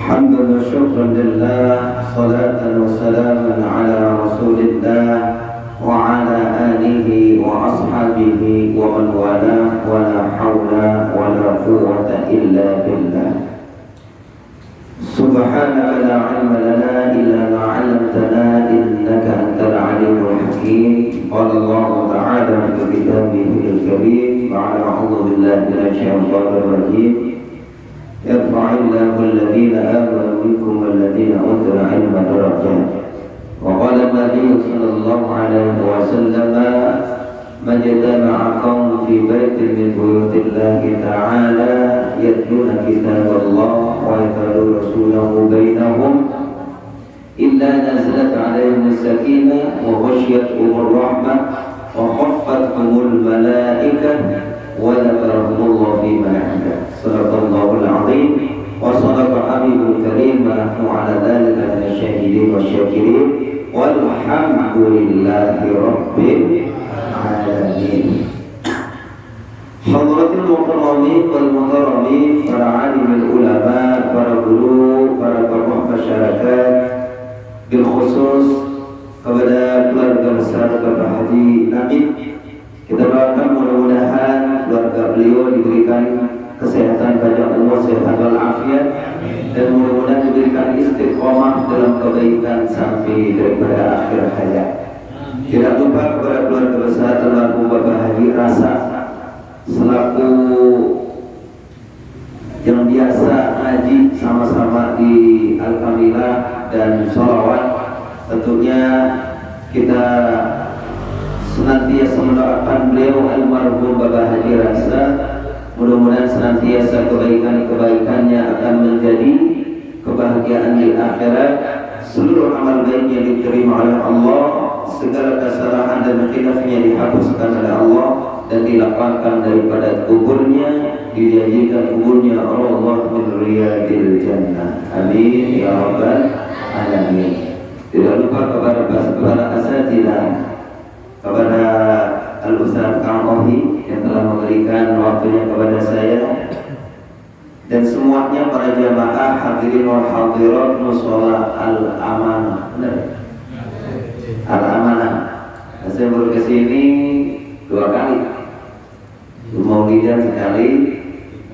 حمدا وشكرا لله صلاة وسلاما على رسول الله وعلى آله وأصحابه ومن والاه ولا حول ولا قوة إلا بالله سبحانك لا علم لنا إلا ما علمتنا إنك أنت العليم الحكيم قال الله تعالى في كتابه الكريم بعد أعوذ بالله من الشيطان الرجيم يرفع الله الذين آمنوا منكم والذين أوتوا العلم درجات وقال النبي صلى الله عليه وسلم من اجتمع قوم في بيت من بيوت الله تعالى يتلون كتاب الله ويتلون رسوله بينهم إلا نزلت عليهم السكينة وغشيتهم الرحمة وخفتهم الملائكة وذكرهم الله فيما عنده صدق الله العظيم وصدق حبيب الكريم ونحن على ذلك من الشاهدين والشاكرين والحمد لله رب العالمين. Hadratil mukarramin wal mukarramin, para alim ulama, para guru, para tokoh masyarakat, bil khusus kepada keluarga besar Bapak Haji Nabil, kita doakan mudah-mudahan keluarga beliau diberikan kesehatan, banyak umur, sehat walafiat, dan mudah-mudahan diberikan istiqomah dalam kebaikan sampai daripada akhir hayat. Tidak lupa kepada keluarga besar almarhum Bapak Haji Rasa selaku yang biasa ngaji sama-sama di Al-Kamilah dan Sholawat. Tentunya kita senantiasa mendoakan beliau almarhum Bapak Haji Rasa, mudah-mudahan senantiasa kebaikan-kebaikannya akan menjadi kebahagiaan di akhirat, seluruh amal baiknya diterima oleh Allah, segala kesalahan dan khilafnya dihapuskan oleh Allah dan dilapangkan daripada kuburnya, dijanjikan kuburnya Allah min riyadil jannah. Amin ya rabbal alamin. Tidak lupa kepada asatidzah, kepada Al-Ustaz Kang Ohi yang telah memberikan waktunya kepada saya, dan semuanya para jamaah hadirin wal hadirat mushola Al-Amanah. Al-Amanah. Saya baru kesini 2 kali, Maulidan sekali,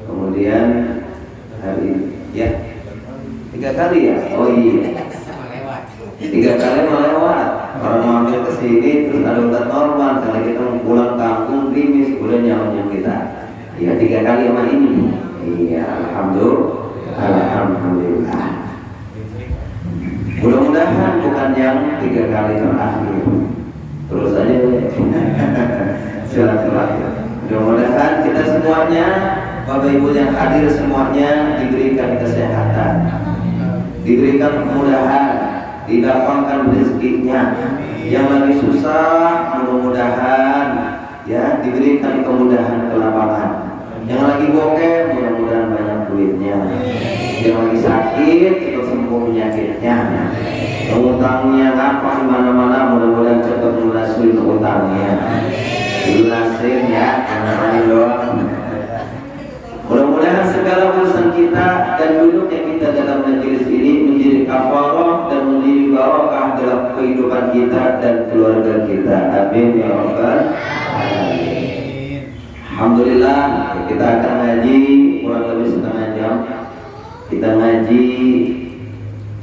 kemudian hari ini ya 3 kali ya. Oh iya, 3 kali melewat. Orang mampir ke sini terus ada udah normal, karena kita mau pulang kampung krimis udah nyaman kita. Ya 3 kali sama ini. Iya, alhamdulillah. Mudah-mudahan bukan yang 3 kali terakhir. Terus aja silaturahim. Mudah-mudahan kita semuanya, Bapak Ibu yang hadir semuanya diberikan kesehatan, diberikan kemudahan, dilapangkan rezekinya. Yang lagi susah mudah-mudahan ya diberikan kemudahan kelapangan. Yang lagi bokeh mudah-mudahan banyak duitnya. Yang lagi sakit cepat sembuh penyakitnya. Utangnya ngapa di mana-mana mudah-mudahan cepat lunasin utangnya. Lunasin ya, jangan doang. Mudah-mudahan segala urusan kita dan duduk yang kita dalam majelis ini menjadi kafarah dan menjadi barokah dalam kehidupan kita dan keluarga kita. Amin ya rabbal alamin. Alhamdulillah, kita akan ngaji kurang lebih setengah jam. Kita ngaji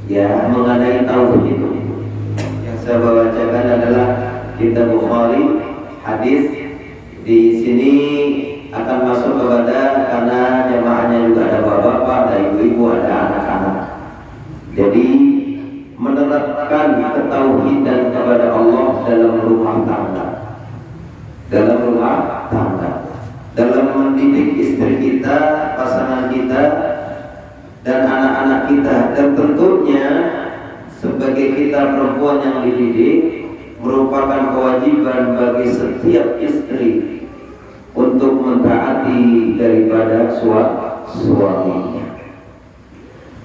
ya mengenai tauhid itu. Yang saya bacakan adalah kitab Bukhari, hadis. Di sini akan masuk kepada, karena jamaahnya juga ada bapak-bapak, ada ibu-ibu, ada anak-anak. Jadi menerapkan ketauhidan kepada Allah dalam rumah tangga, dalam mendidik istri kita, pasangan kita, dan anak-anak kita. Dan tentunya sebagai kita perempuan yang dididik, merupakan kewajiban bagi setiap istri untuk mentaati daripada suaminya.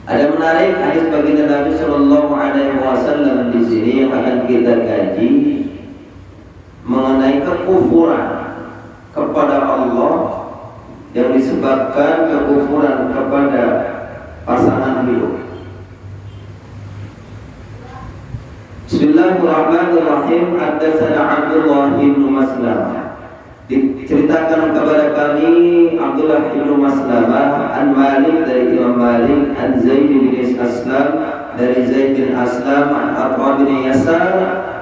Ada menarik hadis baginda Nabi Sallallahu Alaihi Wasallam di sini yang akan kita kaji mengenai kekufuran kepada Allah yang disebabkan kekufuran kepada pasangan hidup. Bismillahirrahmanirrahim. Haddatsana Abdullah bin Maslamah. Diceritakan kepada kami Abdullah bin Maslamah an Malik dari Imam Malik, an Zaid bin Aslam dari Zaid bin Aslam, an Atha bin Yasar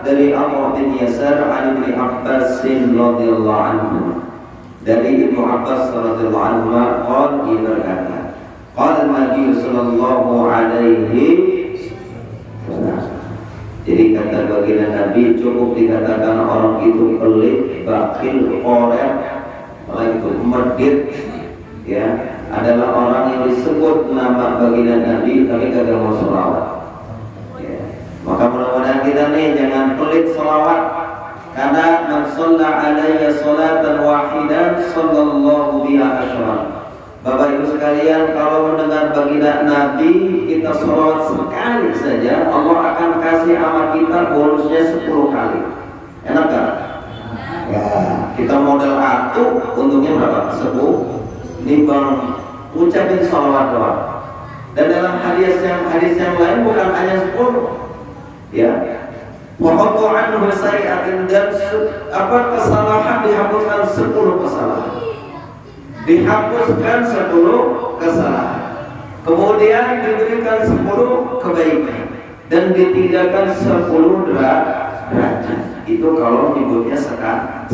dari Atha bin Yasar, an Ibnu Abbas radhiyallahu anhu dari Ibnu Abbas radhiyallahu anhu qala berkata qala Nabi sallallahu alaihi wasallam. Jadi kata baginda Nabi cukup dikatakan orang itu pelit, bakhil, koret, orang itu medit, ya, adalah orang yang disebut nama baginda Nabi tapi kagak mau sholawat. Ya. Maka mudah-mudahan kita nih jangan pelit sholawat, karena man shalla alayya sholatan wahidan sallallahu biha asyran. Bapak Ibu sekalian, kalau mendengar baginda Nabi kita sholawat sekali saja, Allah akan kasih sama kita bonusnya 10 kali. Enak gak? Ya, kita modal atuh, untungnya berapa? 10. Ini bang ucapin sholawat doang. Dan dalam hadis yang lain bukan hanya 10. Ya. Wa qatu anhu sayi'atin, dan kesalahan dihapuskan 10 kesalahan. Dihapuskan 10 kesalahan, kemudian diberikan 10 kebaikan, dan ditinggalkan 10 derajat. Itu kalau nyebutnya sekali.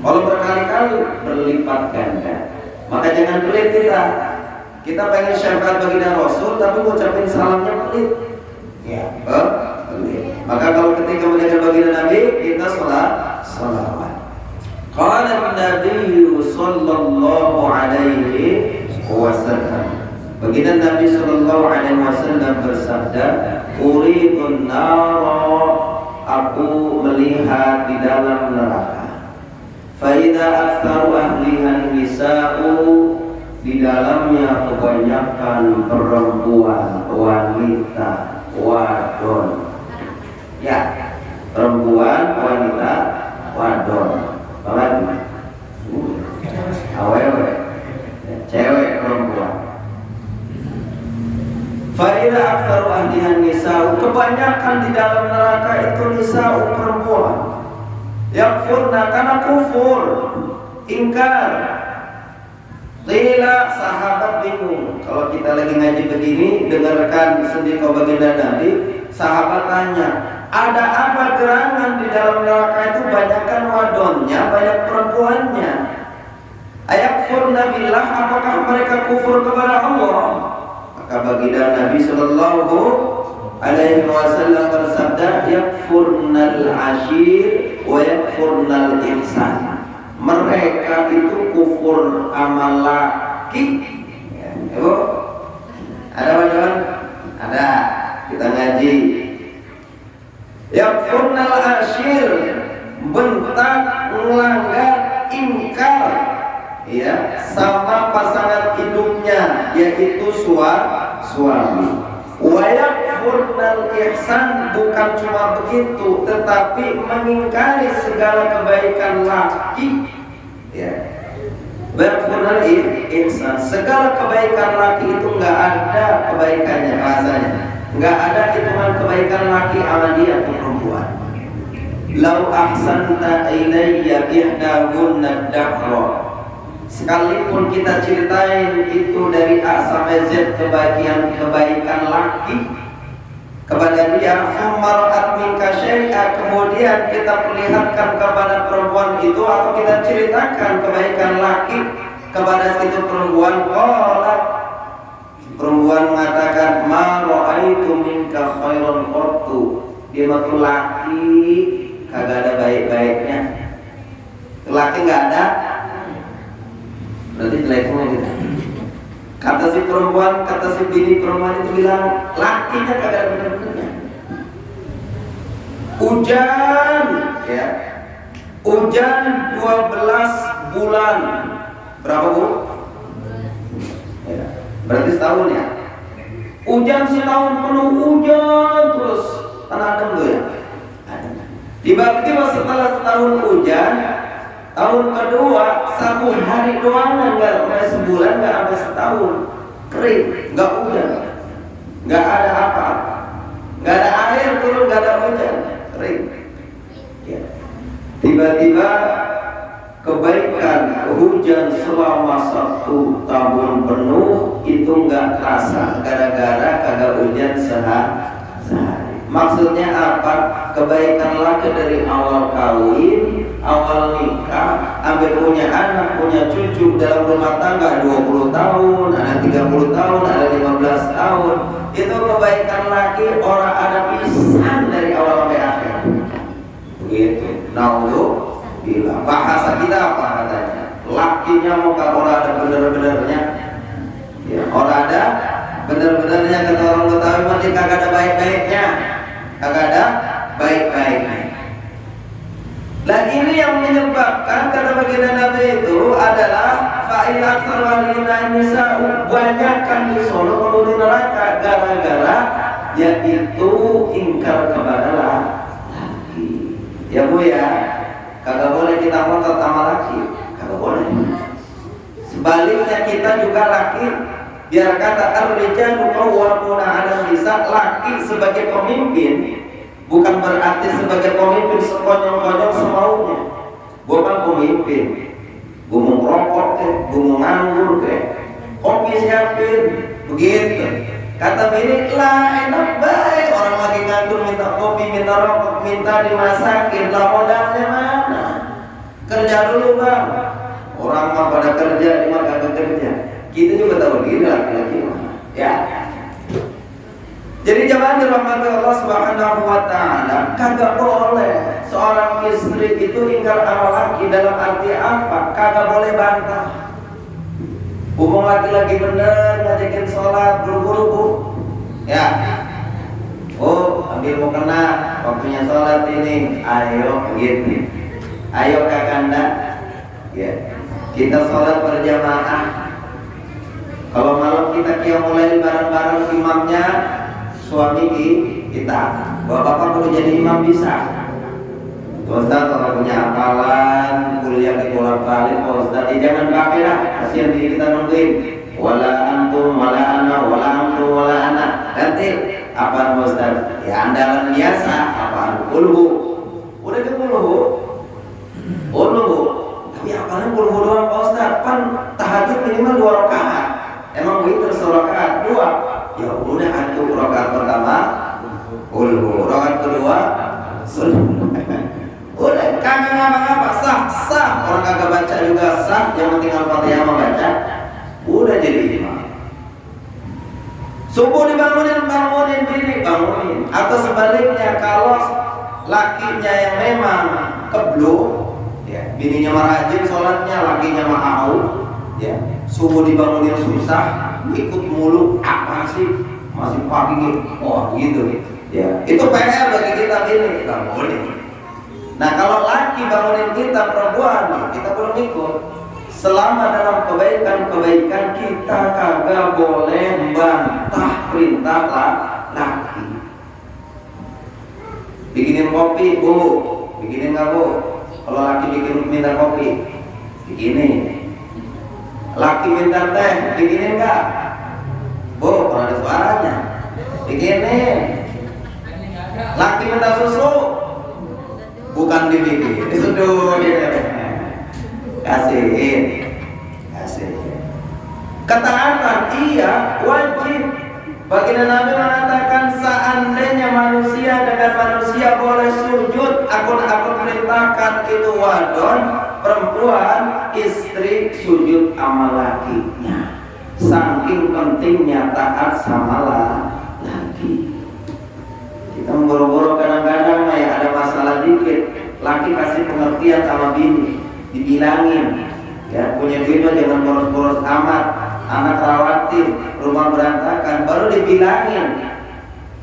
Kalau berkali-kali berlipat ganda. Maka jangan pelit kita. Kita pengen syafaat baginda Rasul tapi ngucapin salamnya pelit. Ya, pelit. Maka kalau ketika mendengar baginda Nabi kita sholawat. Qala Nabi sallallahu alaihi wasallam. Baginda Nabi sallallahu alaihi wasallam bersabda, "Uridun nara," aku melihat di dalam neraka. Fa idza aktsaru ahliha nisa'u, di dalamnya kebanyakan perempuan, wanita, wadon. Ya, perempuan, wanita, wadon. Awewe, cewek perempuan. Faida aktsaru ahlihan nisa'u, kebanyakan di dalam neraka itu nisa'u, perempuan. Yakfurna, karena kufur, ingkar. Qila, sahabat bingung. Kalau kita lagi ngaji begini, dengarkan sedekah baginda Nabi, sahabat tanya, ada apa gerangan di dalam neraka itu banyakkan wadonnya, banyak perempuannya? Ayakfurna billah, apakah mereka kufur kepada Allah? Maka baginda Nabi sallallahu alaihi wasallam bersabda, yakfurnal ashir wa yakfurnal ihsan. Mereka itu kufur amal laki. Ya, Ibu, ada wajan? Ada. Kita ngaji. Yakfurnal ashir, bentak, melanggar, ingkar, ya, sama pasangan hidupnya, yaitu suami. Wa yakfurnal ihsan, bukan cuma begitu, tetapi mengingkari segala kebaikan laki. Ya. Yakfurnal ihsan, segala kebaikan laki itu enggak ada kebaikannya bahasanya. Enggak ada hitungan kebaikan laki sama dia perempuan. Lau ahsanta ilayya ihdahunna dahra, sekalipun kita ceritain itu dari A sampai Z kebaikan laki kepada dia, fumarat minka syai'a, kemudian kita perlihatkan kepada perempuan itu atau kita ceritakan kebaikan laki kepada itu perempuan, perempuan mengatakan, ma ra'aitu minka khairan qattu, dia maksud laki kagak ada baik-baiknya. Laki nggak ada, berarti jelek semua gitu. Kata si perempuan, kata si bini perempuan itu bilang, lakinya kagak ada benar-benarnya. Hujan, ya, hujan 12 bulan, berapa Bu? Ya, berarti setahun ya. Hujan setahun penuh, hujan terus, tanah adem tuh ya. Tiba-tiba setelah setahun hujan, Tahun kedua 1 hari doang, nggak sampai sebulan, nggak sampai setahun, kering, nggak hujan, nggak ada apa, nggak ada air turun, nggak ada hujan, kering. Ya. Tiba-tiba kebaikan hujan selama 1 tahun penuh itu nggak terasa gara-gara kagak hujan sehari. Maksudnya apa? Kebaikan laki dari awal kawin, awal nikah, sampai punya anak, punya cucu dalam rumah tangga 20 tahun, ada 30 tahun, ada 15 tahun. Itu kebaikan laki orang ada pisan dari awal sampai akhir. Begitu. Naudzubillah. Bahasa kita apa katanya? Lakinya muka orang ada bener-benernya. Ya, orang ada bener-benernya, kata orang Betawi mati kagak ada baik-baiknya. Kagak ada baik-baiknya. Nah ini yang menyebabkan kata baginda Nabi itu adalah fa'ilat sarwalina nisa, banyakkan di Solo penghuni neraka gara-gara yaitu ingkar kepada laki. Ya Bu ya, kagak boleh kita ngotot sama laki, kagak boleh. Sebaliknya kita juga laki, biar kata ar-rijalu qawwamuna 'alan nisa, laki sebagai pemimpin bukan berarti sebagai pemimpin sekonyong-konyong semaunya. Gua kan pemimpin, gua mau ngerokok kek, gua mau nganggur kek, kopi siapin, begitu. Kata bini lah enak baik, orang lagi nganggur minta kopi, minta rokok, minta dimasakin, lah modalnya mana? Kerja dulu bang. Orang mah pada kerja, dia mah kagak kerja. Kita juga tahu gini laki-laki ya. Jadi jangan dirahmati Allah Subhanahu wa taala, kagak boleh seorang istri itu ingkar sama laki. Dalam arti apa? Kagak boleh bantah. Umum laki-laki bener ngajakin sholat buru-buru Bu. Ya. Oh, ambil mau kena waktunya sholat ini. Ayo gitu. Ayo kakanda. Ya. Kita sholat berjamaah. Kalau malam kita mulai bareng-bareng imamnya suami kita, bapak-bapak perlu jadi imam bisa. Ustaz kalau punya hafalan, kuliah di bolak-balik, Ustaz jangan pakai lah, kasihan diri kita nungguin. Wala antum, wala ana, wala antum, wala ana. Nanti apa Ustaz? Ya andalan biasa, apaan? Ulhu. Udah ke ulhu. Ulhu. Tapi apalagi ulhu doang Pak Ustaz, kan tahajud minimal 2 rakaat. Emang witir 1 rakaat, 2. Ya udah antum rakaat pertama ulhu, rakaat kedua sunnah. Udah kagak ngapa-ngapa, sah. Orang kagak baca juga sah, yang penting Al-Fatihah membaca. Udah jadi imam. Subuh bangunin diri, bangunin. Atau sebaliknya kalau lakinya yang memang keblu, ya, bininya mah rajin sholatnya, lakinya mah au, ya, subuh dibangunin susah, ikut mulu, apa sih? Masih pagi, oh gitu. Ya, itu PR bagi kita ini, nggak boleh. Nah kalau laki bangunin kita perempuan, kita belum ikut. Selama dalam kebaikan kita kagak boleh membantah perintah laki. Bikinin kopi Bu, bikinin nggak Bu? Kalau laki minta kopi, bikinin. Laki minta teh, bikinin nggak? Bu, kalau ada suaranya, bikinin. Laki minta susu, bukan dibikin, disuduh gitu. Kasihin. Ketaatan iya wajib. Baginda Nabi mengatakan seandainya manusia dengan manusia boleh sujud, aku perintahkan itu wadon, perempuan, istri sujud sama lakinya. Saking pentingnya taat sama laki. Kita boro-boro kadang-kadang ya ada masalah dikit, laki kasih pengertian sama bini, dibilangin ya punya duit jangan boros-boros amat, anak rawatin, rumah berantakan, baru dibilangin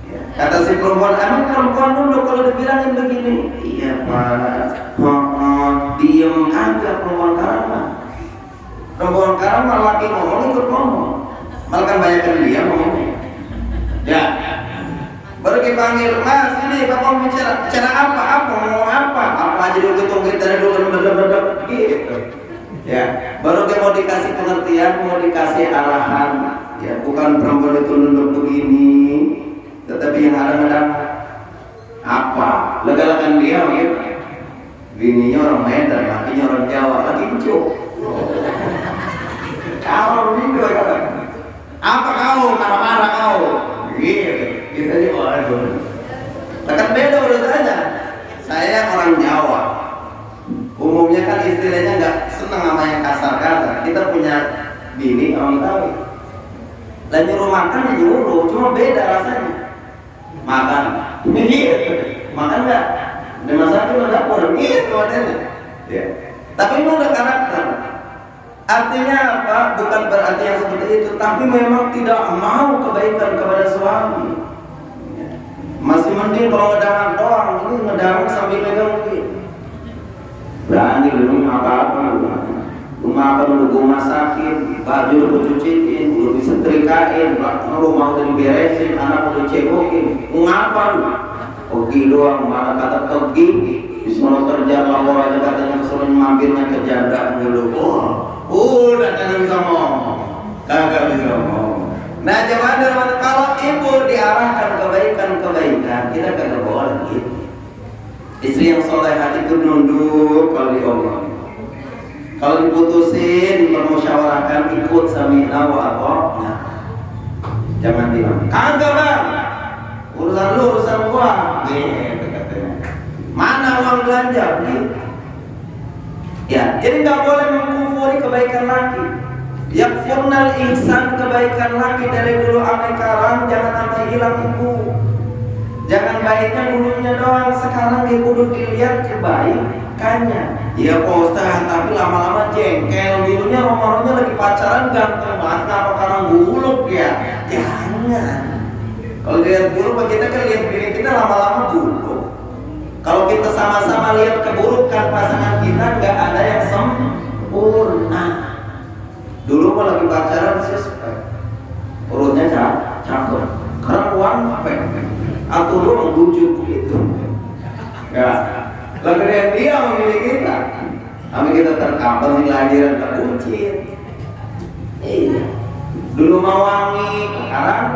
ya. Kata si perempuan, emang perempuan dulu kalau dibilangin begini, iya Pak, diem aja perempuan karena laki ngomong ikut ngomong, malah kan banyakkan dia ngomongnya ya. Baru dipanggil, Mas ini bapak mau bicara apa, mau apa aja diungkit-ungkit dari dulu gitu. Ya, baru dia mau dikasih pengertian, mau dikasih arahan, ya bukan perempuan itu nunduk begini, tetapi yang ada apa? Lega-legan dia, gitu. Bininya orang Medan, lakinya orang Jawa, laki kencuk. Kalau begitu, apa kau marah-marah kau? Gitu, kita ini orang. Kan beda urusannya. Saya orang Jawa. Umumnya kan istilahnya nggak senang sama yang kasar-kasar. Kita punya bini orang Betawi. Dan nyuruh makan ya nyuruh, cuma beda rasanya. Makan, makan nggak? Ada masalah di dapur, gitu adanya. Ya. Tapi itu udah karakter. Artinya apa? Bukan berarti yang seperti itu, tapi memang tidak mau kebaikan kepada suami. Masih mending kalau ngedangak doang, ini ngedangak sambil megang mungkin. Berani lu apa-apa, lu makan udah gue masakin, baju udah gue cuciin, udah disetrikain, lu mau udah diberesin, anak udah cebokin, ngapa lu? Pergi doang, mana kata pergi, disuruh kerja lapor aja katanya kesuruh mampirnya kerja enggak dulu. Udah kagak bisa ngomong, kagak bisa ngomong. Nah jangan kalau ibu diarahkan kebaikan, kita kagak boleh gitu. Istri yang solehah itu nunduk kalau diomong. Kalau diputusin, permusyawarahkan, ikut sami'na wa ata'na. Jangan bilang, kagak bang, urusan lu, urusan gua. Gitu katanya. Mana uang belanja? Gitu. Ya, jadi nggak boleh mengkufuri kebaikan laki. Yakfurnal ihsan, kebaikan laki dari dulu sampai sekarang jangan sampai hilang ibu. Jangan baiknya dulunya doang, sekarang dia kudu dilihat kebaikannya. Ya Pak Ustaz, tapi lama-lama jengkel. Dulunya romanya lagi pacaran ganteng banget, apa karena buluk ya? Jangan. Kalau lihat buluk, kita kan lihat diri kita lama-lama buluk. Kalau kita sama-sama lihat keburukan pasangan kita, nggak ada yang sempurna. Dulu mah lagi pacaran suspek, urutnya cakep, karena uang atau lu membujuk gitu. Ya, lagi dia memilih kita, kami kita terkapal di lahiran terkuncit. Iya, dulu mau wangi, sekarang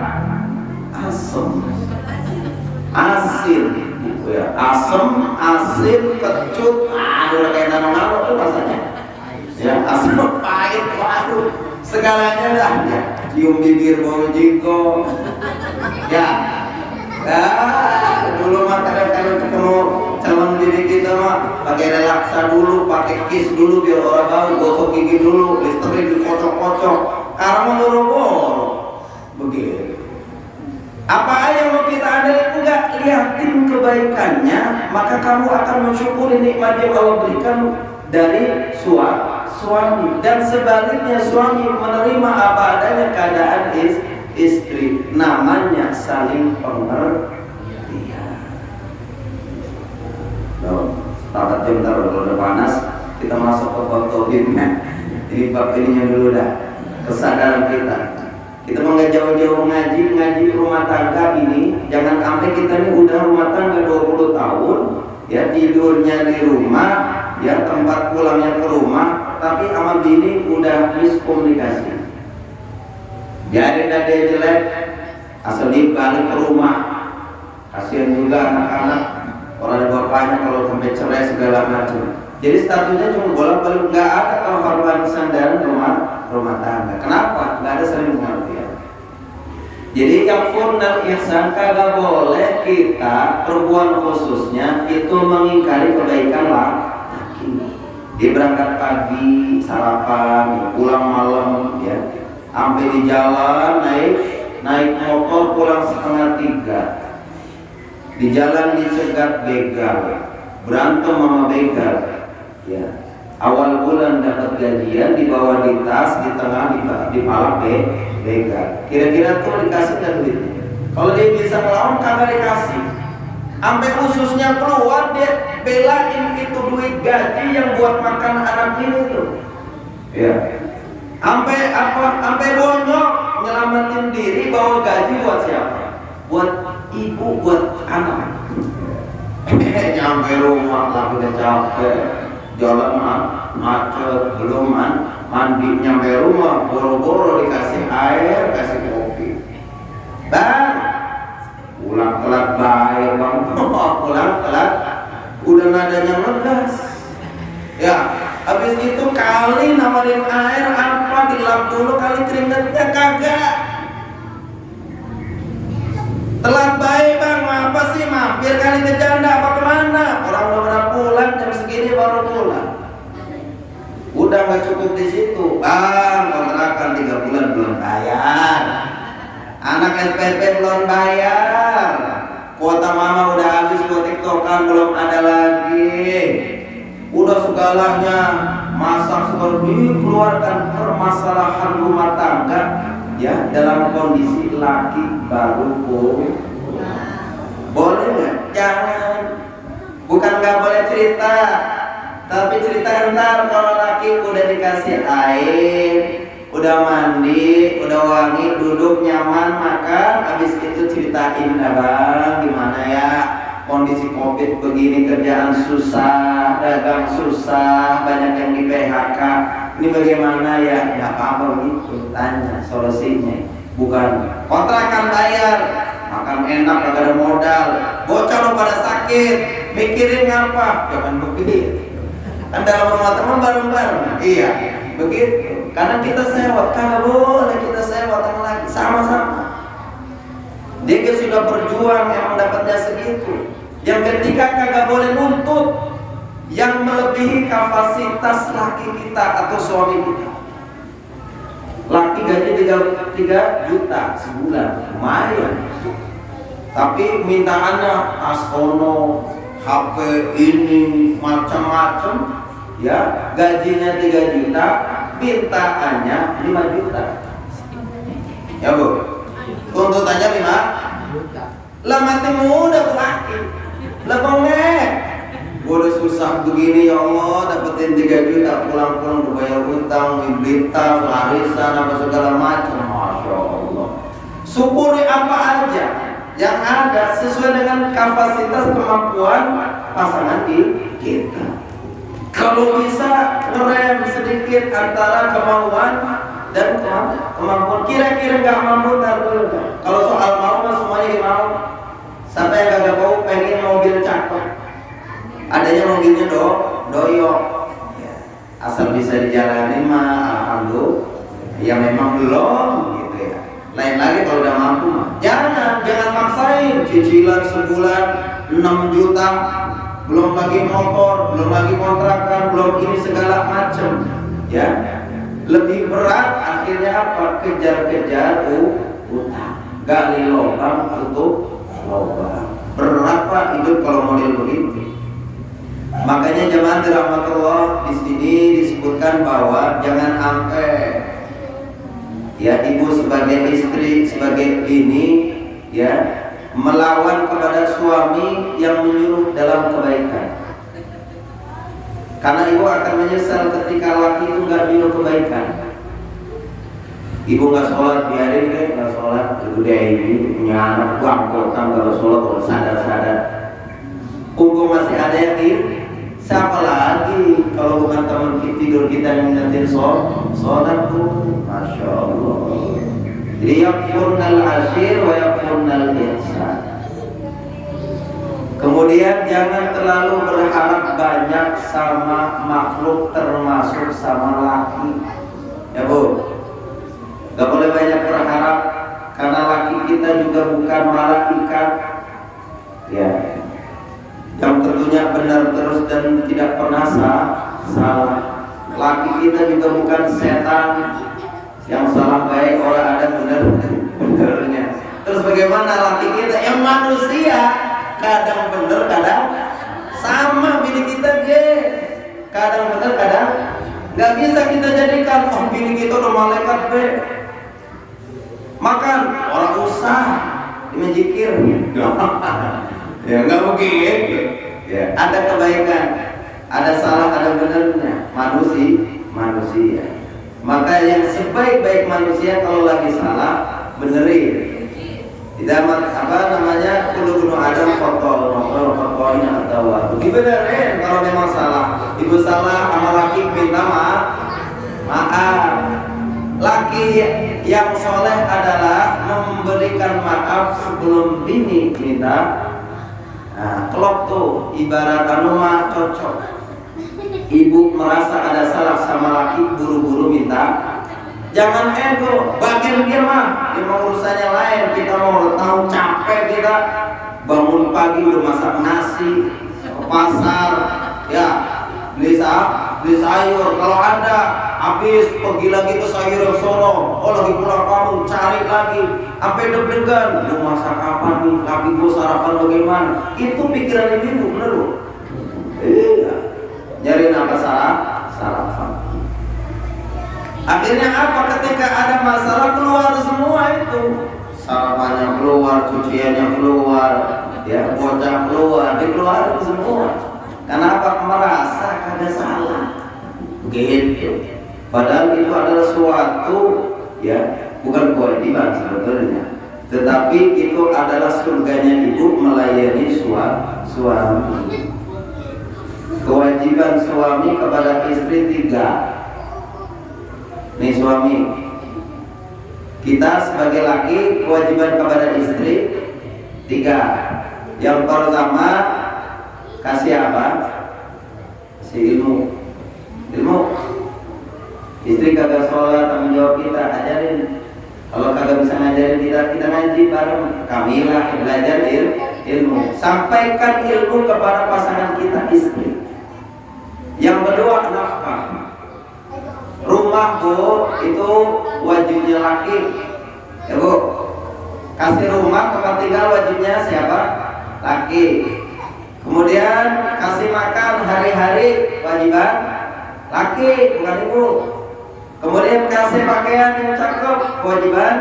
asem, asin, gitu ya, asem, asin, kecut, udah kayak nano-nano tuh rasanya. Ya, asam pahit, waduh, segalanya dah. Ya, cium bibir bau jengkol. Ya, dulu mah kadang-kadang ketemu calon bini kita mah pakai relaksa dulu, pakai kiss dulu biar orang bau, gosok gigi dulu, listrik dikocok-kocok. Sekarang mah boro-boro, begitu. Apa yang mau kita ada enggak lihatin kebaikannya, maka kamu akan mensyukuri nikmat yang Allah berikan dari suami, dan sebaliknya suami menerima apa adanya keadaan istri. Namanya saling pengertian. Takat bentar, kalau udah panas kita masuk ke bab tauhidnya. Ini bab ininya dulu dah, kesadaran kita. Kita mau nggak jauh-jauh ngaji rumah tangga ini. Jangan sampai kita ini udah rumah tangga 20 tahun, ya tidurnya di rumah, ya tempat pulangnya ke rumah, tapi sama bini udah miskomunikasi. Jadi dia jelek, asal dibalik ke rumah. Kasihan juga anak-anak, orang bapaknya kalau sampai cerai segala macam. Jadi statusnya cuma bolak-balik, nggak ada kehormatan dan rumah tangga. Kenapa? Nggak ada saling pengertian. Jadi yang furnal ihsan, kagak boleh kita perempuan khususnya itu mengingkari kebaikan laki. Dia berangkat pagi, sarapan, pulang malam, ya. Sampai di jalan naik motor pulang 2:30. Di jalan dicegat begal, berantem sama begal. Ya. Awal bulan dapat gajian, dibawa di tas, di tengah dipalak begal. Kira-kira tuh dikasih nggak duitnya? Kalau dia bisa melawan kagak dikasih. Sampai ususnya keluar, dia belain itu duit gaji yang buat makan anak ini tuh. Ya. Sampai bonyok nyelamatin diri, bawa gaji buat siapa? Buat ibu buat anak. Nyampe rumah lagi udah capek, jalan macet, belum mandi, nyampe rumah boro-boro dikasih air, kasih kopi. Bang, pulang telat baik bang. Pulang telat, udah nadanya ngegas. Ya, habis itu kali nawarin air apa dilap dulu kali keringetnya kagak. Telat baik bang, apa sih mampir kali ke janda apa kemana? Orang udah pada pulang jam segini baru pulang. Udah nggak cukup di situ, bang kontrakan 3 bulan belum bayar, anak SPP belum bayar, kuota mama udah habis buat tiktokan belum ada lagi. Udah segalanya masak seperti keluarkan permasalahan rumah tangga ya dalam kondisi laki baru pulang. Boleh nggak? Jangan. Bukan nggak boleh cerita, tapi cerita ntar kalau laki udah dikasih air, udah mandi, udah wangi, duduk nyaman, makan, habis itu ceritain abang gimana ya kondisi covid begini, kerjaan susah, dagang susah, banyak yang di PHK, ini bagaimana ya? Nggak apa-apa begitu, tanya solusinya, bukan kontrakan bayar, makan enak, gak ada modal, bocah lo pada sakit, mikirin ngapa? Jangan begitu. Kan dalam rumah teman bareng-bareng, iya begitu. Karena kita sewot, karena boleh kita sewot sama lagi, sama-sama. Dia sudah berjuang, emang dapatnya segitu. Yang ketiga kagak boleh nuntut yang melebihi kapasitas laki kita atau suami kita. Laki gaji 3 juta sebulan, lumayan. Tapi mintaannya Astono, HP ini macam-macam, ya gajinya 3 juta, mintaannya 5 juta. Ya bu, tuntutannya 5 juta. Lah mati muda tuh laki. Lah bongek. Gua udah susah begini ya Allah, dapetin 3 juta, pulang-pulang udah bayar utang, blitar, warisan, apa segala macam. Masya Allah. Syukuri apa aja yang ada sesuai dengan kapasitas kemampuan pasangan kita. Kalau bisa ngerem sedikit antara kemauan dan kemampuan. Kira-kira nggak mampu ntar dulu. Kalau soal mau mah semuanya mau. Siapa yang kagak mau pengen mobil cakep, adanya mobilnya doyok, ya, asal bisa dijalani mah alhamdulillah. Ya memang belum gitu ya. Lain lagi kalau udah mampu mah. Jangan maksain cicilan sebulan 6 juta, belum lagi motor, belum lagi kontrakan, belum ini segala macam. Ya, lebih berat akhirnya apa? Kejar-kejar utang, gali lubang untuk lubang. Berapa hidup kalau model begitu? Makanya jemaah dirahmatullah, di sini disebutkan bahwa jangan sampai ya ibu sebagai istri, sebagai bini ya melawan kepada suami yang menyuruh dalam kebaikan. Karena ibu akan menyesal ketika laki itu nggak menyuruh kebaikan. Ibu nggak sholat, biarin deh nggak sholat. Udah ini punya anak bangkotan nggak sholat, kalau sadar-sadar. Untung masih ada yang siapa lagi kalau bukan teman kita tidur kita yang ngingetin sholat tuh, masya Allah. Jadi yakfurnal ashir wa yakfurnal ihsan. Kemudian jangan terlalu berharap banyak sama makhluk termasuk sama laki. Ya bu, gak boleh banyak berharap karena laki kita juga bukan malaikat. Ya, yang tentunya benar terus dan tidak pernah salah. Laki kita juga bukan setan yang salah baik orang ada benernya. Terus bagaimana laki kita yang manusia, kadang bener kadang sama bini kita kadang bener kadang nggak bisa kita jadikan bini kita udah malaikat makan orang usah menjikir. Ya nggak begitu. Ya, ada kebaikan, ada salah, ada benernya. Manusia. Maka yang sebaik-baik manusia kalau lagi salah benerin. Tidak tawadu. Dibenerin kalau memang salah. Ibu salah sama laki minta maaf. Laki yang soleh adalah memberikan maaf sebelum bini minta. Nah, kelop tuh ibarat mah cocok. Ibu merasa ada salah sama laki, buru-buru minta. Jangan ego, bagian dia mah urusannya lain. Kita mau tahu capek kita bangun pagi udah masak nasi, ke pasar, ya beli sayur. Kalau ada habis pergi lagi ke sayur sono, lagi pulang kampung cari lagi, sampai deg-degan. Mau masak apa nih? Laki gue sarapan bagaimana? Itu pikiran ibu, bener loh. Iya, nyari apa sarapan. Akhirnya apa? Ketika ada masalah keluar semua itu. Sarapannya keluar, cuciannya keluar, ya bocah keluar, dikeluarin semua. Kenapa? Merasa kagak salah. Begitu. Padahal itu adalah suatu, ya bukan kewajiban sebetulnya, tetapi itu adalah surganya ibu melayani suami. Kewajiban suami kepada istri 3. Nih suami, kita sebagai laki kewajiban kepada istri 3. Yang pertama, kasih apa? Kasih ilmu. Istri kagak sholat, tanggung jawab kita, ajarin. Kalau kagak bisa ngajarin kita ngaji bareng. Kamilah belajar ilmu. Sampaikan ilmu kepada pasangan kita, istri. Yang kedua, nafkah. Rumah bu, itu wajibnya laki. Ya bu, kasih rumah tempat tinggal wajibnya siapa? Laki. Kemudian kasih makan hari-hari wajiban laki, bukan ibu. Kemudian kasih pakaian yang cakep kewajiban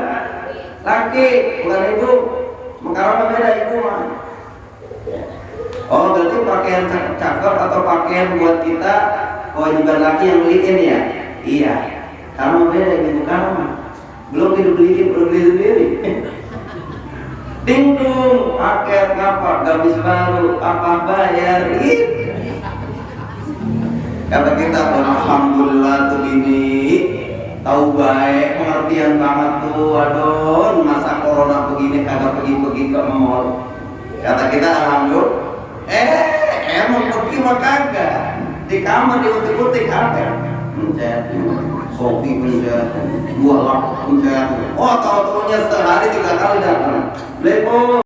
laki, bukan ibu. Karena beda ibu mah. Oh berarti pakaian cakep atau pakaian buat kita kewajiban laki yang beliin ya? Iya. Kamu beda ibu kamu. Belum beli sendiri. Dingdung, paket ngapa? Gamis baru, apa bayar? Kata kita, alhamdulillah tuh ini tahu baik, pengertian banget tuh. Aduh, masa corona begini kagak pergi ke mall. Kata kita alhamdulillah. Emang pergi mah kagak. Di kamar diutik-utik apa? Pencet, kopi pencet, buah lap pencet. Oh tahu-tahunya sehari 3 kali datang. Lepo.